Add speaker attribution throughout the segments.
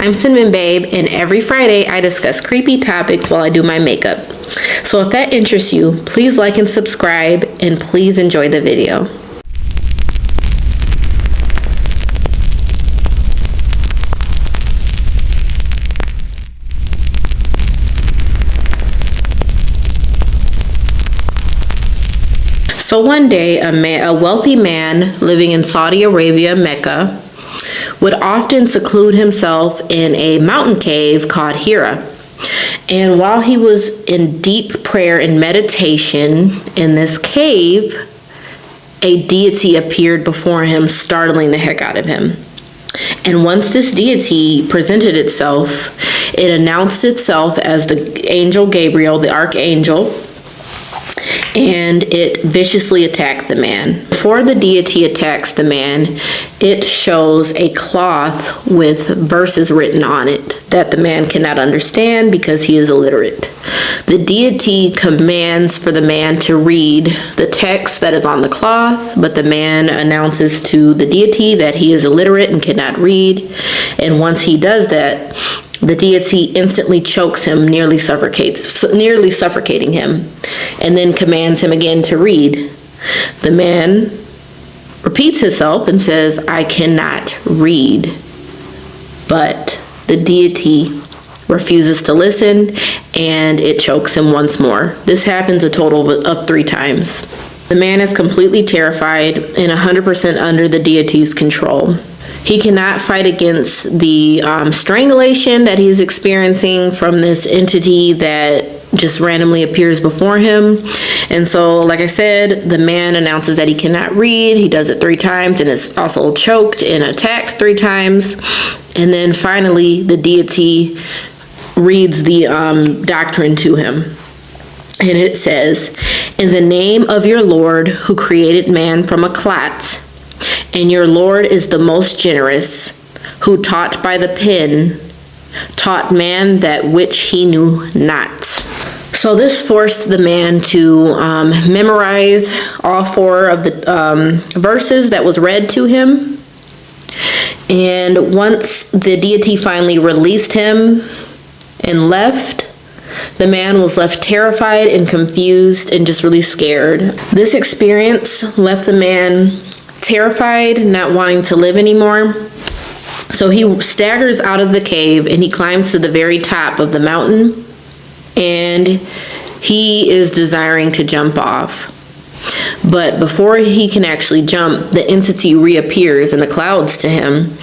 Speaker 1: I'm Cinnamon Babe, and every Friday I discuss creepy topics while I do my makeup. So if that interests you, please like and subscribe, and please enjoy the video. So one day, a wealthy man living in Saudi Arabia, Mecca, would often seclude himself in a mountain cave called Hira. And while he was in deep prayer and meditation in this cave, a deity appeared before him, startling the heck out of him. And once this deity presented itself, it announced itself as the angel Gabriel, the archangel, and it viciously attacked the man. Before the deity attacks the man, it shows a cloth with verses written on it that the man cannot understand because he is illiterate. The deity commands for the man to read the text that is on the cloth, but the man announces to the deity that he is illiterate and cannot read. And once he does that, the deity instantly chokes him, nearly suffocating him, and then commands him again to read. The man repeats himself and says, "I cannot read." But the deity refuses to listen, and it chokes him once more. This happens a total of 3 times. The man is completely terrified and 100% under the deity's control. He cannot fight against the strangulation that he's experiencing from this entity that just randomly appears before him. And so, like I said, the man announces that he cannot read. He does it 3 times and is also choked and attacked 3 times. And then finally, the deity reads the doctrine to him. And it says, "In the name of your Lord who created man from a clot, and your Lord is the most generous, who taught by the pen, taught man that which he knew not." So this forced the man to memorize all 4 of the verses that was read to him. And once the deity finally released him and left, the man was left terrified and confused and just really scared. This experience left the man terrified, not wanting to live anymore. So he staggers out of the cave and he climbs to the very top of the mountain, and he is desiring to jump off. But before he can actually jump, the entity reappears in the clouds to him.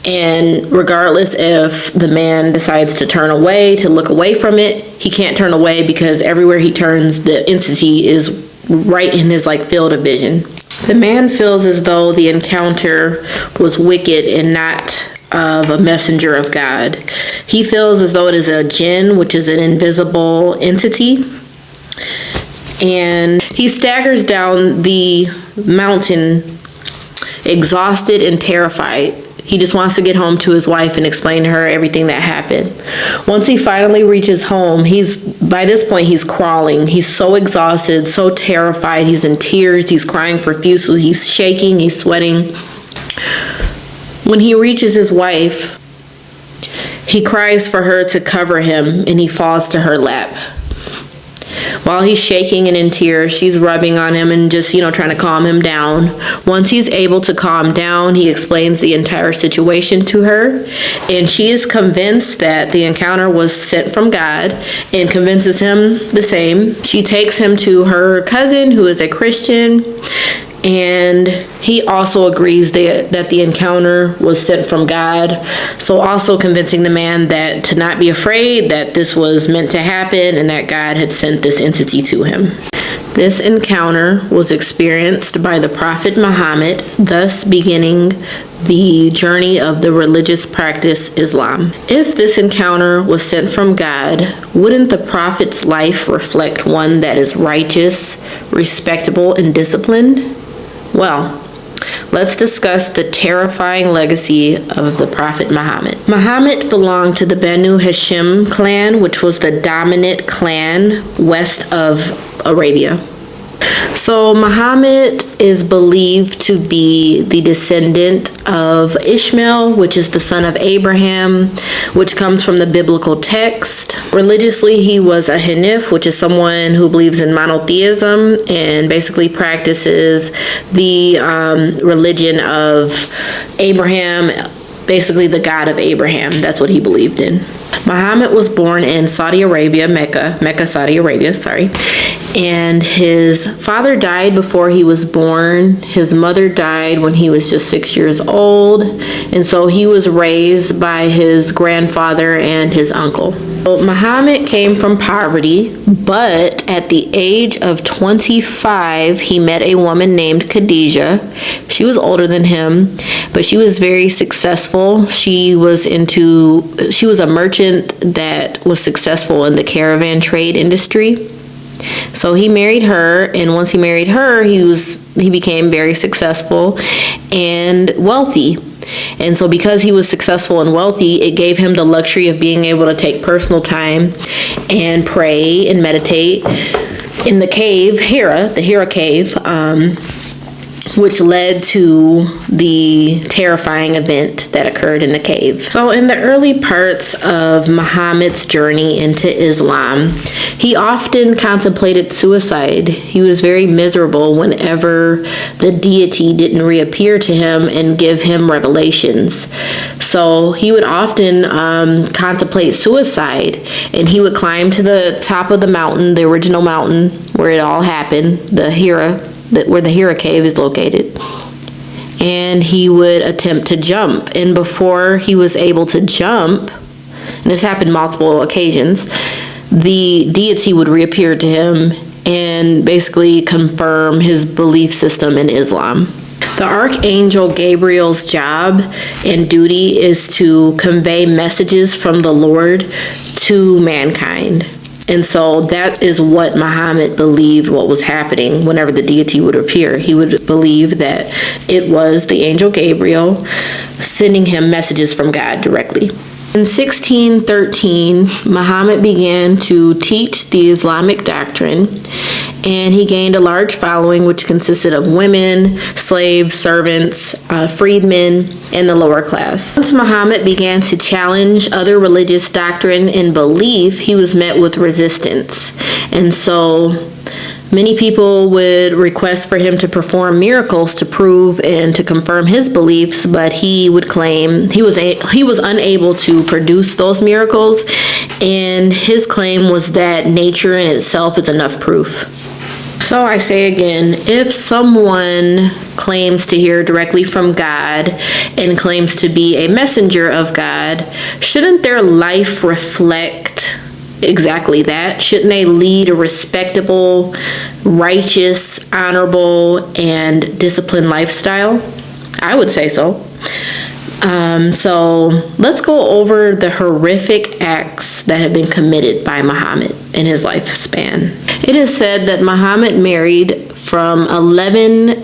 Speaker 1: And regardless if the man decides to turn away, to look away from it, he can't turn away because everywhere he turns, the entity is right in his field of vision. The man feels as though the encounter was wicked and not of a messenger of God. He feels as though it is a jinn, which is an invisible entity. And he staggers down the mountain, exhausted and terrified. He just wants to get home to his wife and explain to her everything that happened. Once he finally reaches home, by this point he's crawling. He's so exhausted, so terrified. He's in tears. He's crying profusely. He's shaking. He's sweating. When he reaches his wife, he cries for her to cover him, and he falls to her lap. While he's shaking and in tears, she's rubbing on him and just, trying to calm him down. Once he's able to calm down, he explains the entire situation to her, and she is convinced that the encounter was sent from God and convinces him the same. She takes him to her cousin, who is a Christian, and he also agrees that the encounter was sent from God. So also convincing the man that to not be afraid, that this was meant to happen and that God had sent this entity to him. This encounter was experienced by the Prophet Muhammad, thus beginning the journey of the religious practice Islam. If this encounter was sent from God, wouldn't the Prophet's life reflect one that is righteous, respectable, and disciplined? Well, let's discuss the terrifying legacy of the Prophet Muhammad. Muhammad belonged to the Banu Hashim clan, which was the dominant clan west of Arabia. So Muhammad is believed to be the descendant of Ishmael, which is the son of Abraham, which comes from the biblical text. Religiously, he was a Hanif, which is someone who believes in monotheism and basically practices the religion of Abraham, basically the God of Abraham. That's what he believed in. Muhammad was born in Saudi Arabia, Mecca, Saudi Arabia, sorry. And his father died before he was born. His mother died when he was just 6 years old. And so he was raised by his grandfather and his uncle. So Muhammad came from poverty, but at the age of 25, he met a woman named Khadijah. She was older than him, but she was very successful. She was a merchant that was successful in the caravan trade industry. So he married her, and once he married her, he became very successful and wealthy. And so because he was successful and wealthy, it gave him the luxury of being able to take personal time and pray and meditate in the cave, the Hira cave, which led to the terrifying event that occurred in the cave. So in the early parts of Muhammad's journey into Islam, he often contemplated suicide. He was very miserable whenever the deity didn't reappear to him and give him revelations. So he would often contemplate suicide, and he would climb to the top of the mountain, the original mountain where it all happened, where the Hira cave is located, and he would attempt to jump. And before he was able to jump, and this happened multiple occasions, the deity would reappear to him and basically confirm his belief system in Islam. The Archangel Gabriel's job and duty is to convey messages from the Lord to mankind. And so that is what Muhammad believed what was happening whenever the deity would appear. He would believe that it was the angel Gabriel sending him messages from God directly. In 1613, Muhammad began to teach the Islamic doctrine, and he gained a large following which consisted of women, slaves, servants, freedmen, and the lower class. Once Muhammad began to challenge other religious doctrine and belief, he was met with resistance. And so many people would request for him to perform miracles to prove and to confirm his beliefs, but he would claim he was unable to produce those miracles, and his claim was that nature in itself is enough proof. So I say again, if someone claims to hear directly from God and claims to be a messenger of God, shouldn't their life reflect exactly that? Shouldn't they lead a respectable, righteous, honorable, and disciplined lifestyle? I would say so. So let's go over the horrific acts that have been committed by Muhammad in his lifespan. It is said that Muhammad married from 11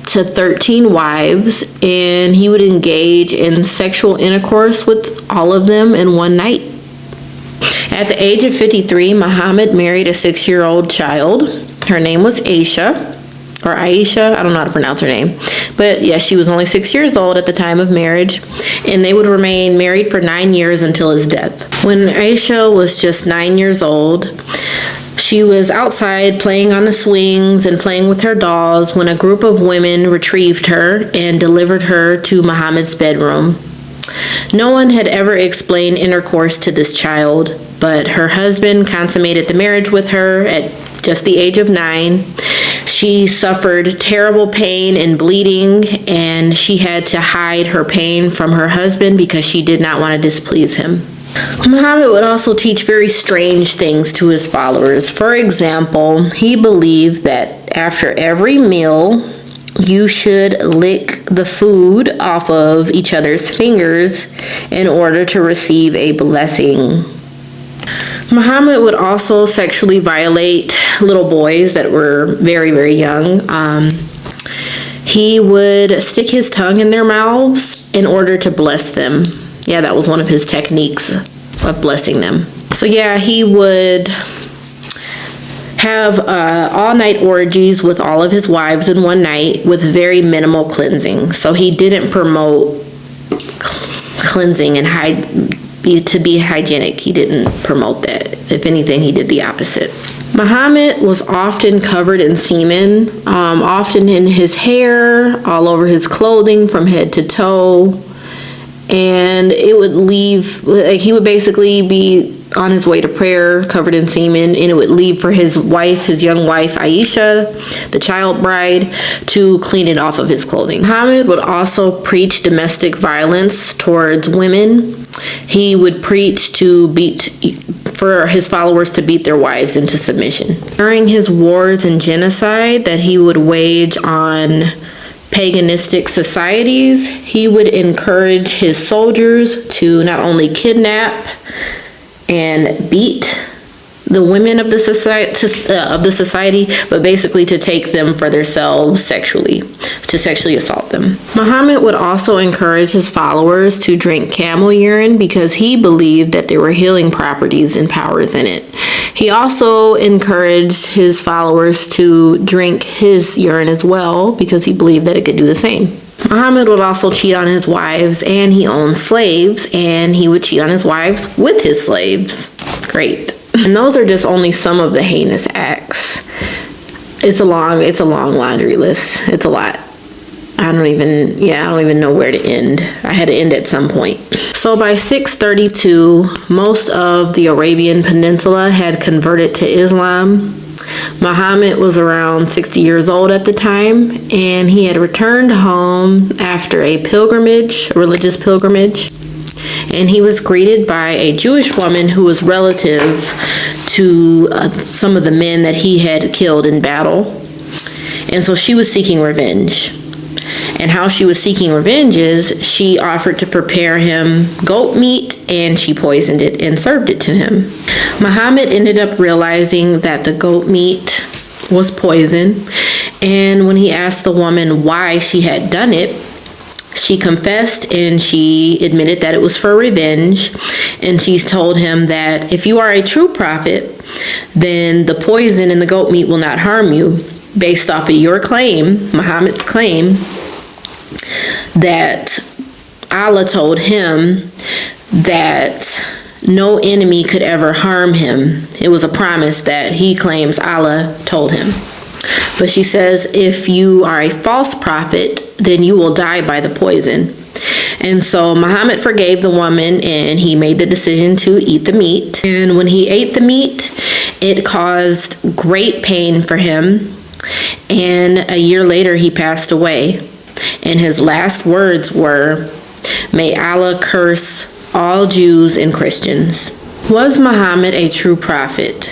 Speaker 1: to 13 wives, and he would engage in sexual intercourse with all of them in one night. At the age of 53, Muhammad married a 6-year-old child. Her name was Aisha, or Aisha, I don't know how to pronounce her name. But yeah, she was only 6 years old at the time of marriage, and they would remain married for 9 years until his death. When Aisha was just 9 years old, she was outside playing on the swings and playing with her dolls when a group of women retrieved her and delivered her to Muhammad's bedroom. No one had ever explained intercourse to this child, but her husband consummated the marriage with her at just the age of 9. She suffered terrible pain and bleeding, and she had to hide her pain from her husband because she did not want to displease him. Muhammad would also teach very strange things to his followers. For example, he believed that after every meal, you should lick the food off of each other's fingers in order to receive a blessing. Muhammad would also sexually violate little boys that were very, very young. He would stick his tongue in their mouths in order to bless them. Yeah, that was one of his techniques of blessing them. So yeah, he would have all-night orgies with all of his wives in one night with very minimal cleansing. So he didn't promote cleansing and to be hygienic. He didn't promote that. If anything, he did the opposite. Muhammad was often covered in semen, often in his hair, all over his clothing from head to toe. And it would leave, like, he would basically be on his way to prayer covered in semen, and it would leave for his wife, his young wife Aisha, the child bride, to clean it off of his clothing. Muhammad would also preach domestic violence towards women. He would preach for his followers to beat their wives into submission. During his wars and genocide that he would wage on paganistic societies, he would encourage his soldiers to not only kidnap and beat the women of the society, but basically to take them for themselves sexually, to sexually assault them. Muhammad would also encourage his followers to drink camel urine because he believed that there were healing properties and powers in it. He also encouraged his followers to drink his urine as well because he believed that it could do the same. Muhammad would also cheat on his wives, and he owned slaves, and he would cheat on his wives with his slaves. Great. And those are just only some of the heinous acts. It's a long laundry list. It's a lot. I don't even know where to end. I had to end at some point. So by 632, most of the Arabian Peninsula had converted to Islam. Muhammad was around 60 years old at the time, and he had returned home after a religious pilgrimage. And he was greeted by a Jewish woman who was relative to some of the men that he had killed in battle. And so she was seeking revenge. And how she was seeking revenge is she offered to prepare him goat meat, and she poisoned it and served it to him. Muhammad ended up realizing that the goat meat was poison. And when he asked the woman why she had done it, she confessed and she admitted that it was for revenge. And she told him that if you are a true prophet, then the poison in the goat meat will not harm you, based off of your claim, Muhammad's claim, that Allah told him that no enemy could ever harm him. It was a promise that he claims Allah told him. But she says, if you are a false prophet, then you will die by the poison. And so Muhammad forgave the woman, and he made the decision to eat the meat. And when he ate the meat, it caused great pain for him. And a year later, he passed away. And his last words were, "May Allah curse all Jews and Christians." Was Muhammad a true prophet,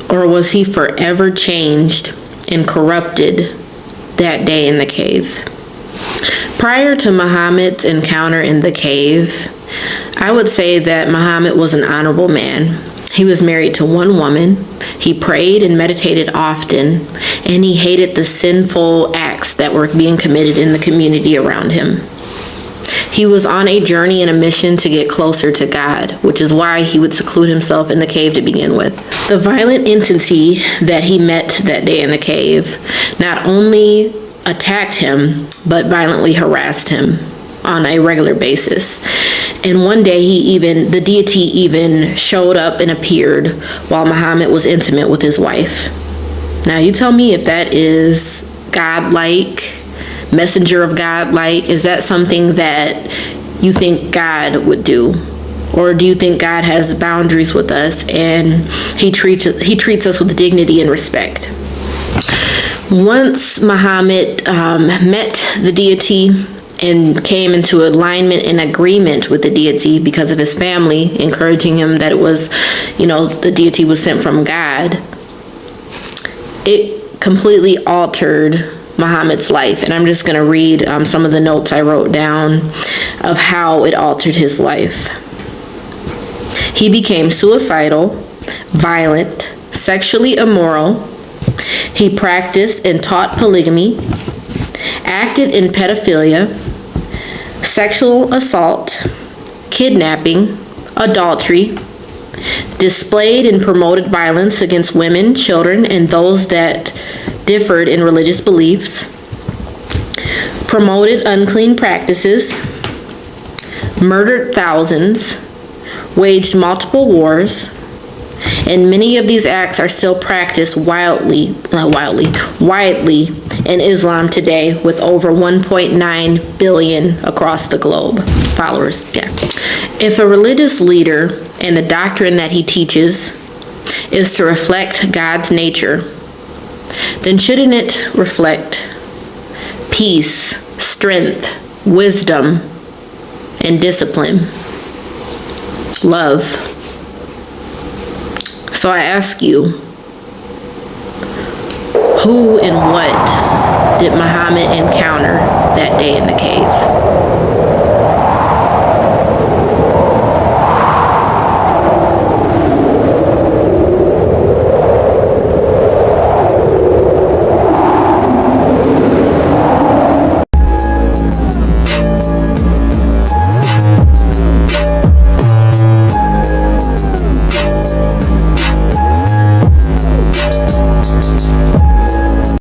Speaker 1: or was he forever changed and corrupted that day in the cave? Prior to Muhammad's encounter in the cave, I would say that Muhammad was an honorable man. He was married to one woman. He prayed and meditated often, and he hated the sinful acts that were being committed in the community around him. He was on a journey and a mission to get closer to God, which is why he would seclude himself in the cave to begin with. The violent entity that he met that day in the cave not only attacked him, but violently harassed him on a regular basis. And one day the deity even showed up and appeared while Muhammad was intimate with his wife. Now you tell me if that is God-like, messenger of God-like. Is that something that you think God would do? Or do you think God has boundaries with us and he treats us with dignity and respect? Once Muhammad met the deity and came into alignment and agreement with the deity because of his family, encouraging him that it was, the deity was sent from God, it completely altered Muhammad's life. And I'm just going to read some of the notes I wrote down of how it altered his life. He became suicidal, violent, sexually immoral. He practiced and taught polygamy, acted in pedophilia, sexual assault, kidnapping, adultery, displayed and promoted violence against women, children, and those that differed in religious beliefs, promoted unclean practices, murdered thousands, waged multiple wars, and many of these acts are still practiced widely in Islam today, with over 1.9 billion across the globe followers. Yeah. If a religious leader and the doctrine that he teaches is to reflect God's nature, then shouldn't it reflect peace, strength, wisdom, and discipline, love? So I ask you, who and what did Muhammad encounter that day in the cave?